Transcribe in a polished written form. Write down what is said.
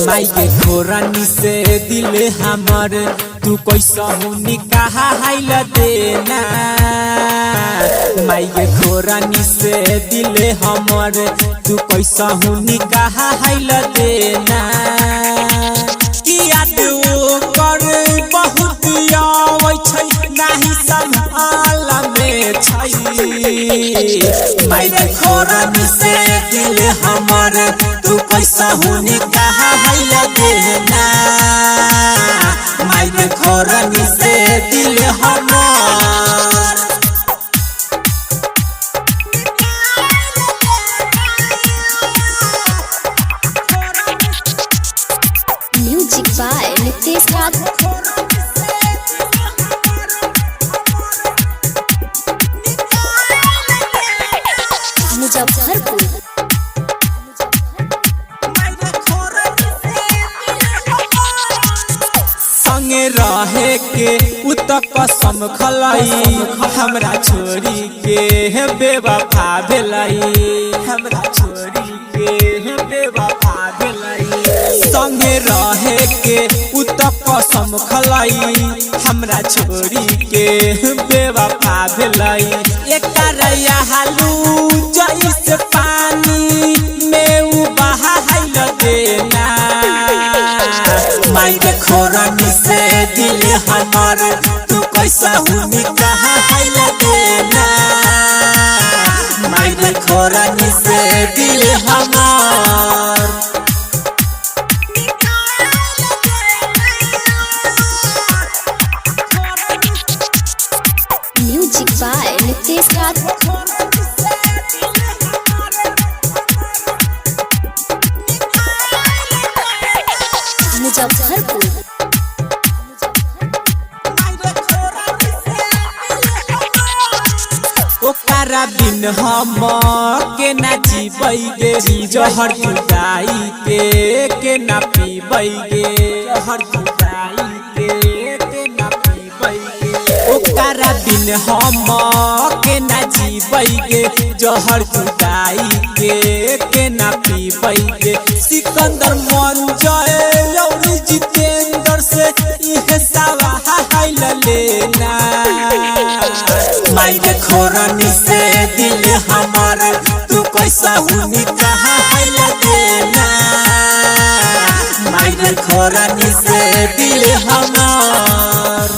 माई के खोरानी से दिल हमर तू कैसा हूँ निकाह हाइल देना। माई के खोरानी से दिल हमर तू कैसा हूँ निकाह हाइल देना। याद कर बहुत आवे छै नाही संभाल में छै। माई के खोरानी से दिल हमर तू कैसा हूँ निकाह हाइल देना। माई के खोरानी से दिल हमर म्यूजिक बाय नितेश राज मुजफ्फरपुर। संगे रहे के उत कसम खलाई हमरा छोरी के बेवफा भेलाई। हमरा छोरी के बेवफा भेलाई। संगे रहे के उत कसम खलाई हमरा छोरी के बेवफा भेलाई। एकरया हालू जैसे पानी में बहाइल देना। माई के खोरानी से दिल हमर तू कैसा हूँ निकाह हाइल देना। माई के खोरानी से दिल हमर म्यूजिक बाय नितेश राज मुजफ्फरपुर। ओकरा बिन हम के ना जीबै गे। जहर जुदाई के ना पीबै गे। जहर जुदाई के ना पीबै गे। ओकरा बिन हम के ना जीबै गे। जहर जुदाई के ना पीबै गे। सिकंदर मन जय और जितेंद्र से इहे सवाल लेना। माई के खोरानी से दिल हमर तू कैसा हूँ निकाह हाइल देना। माई के खोरानी से दिल हमर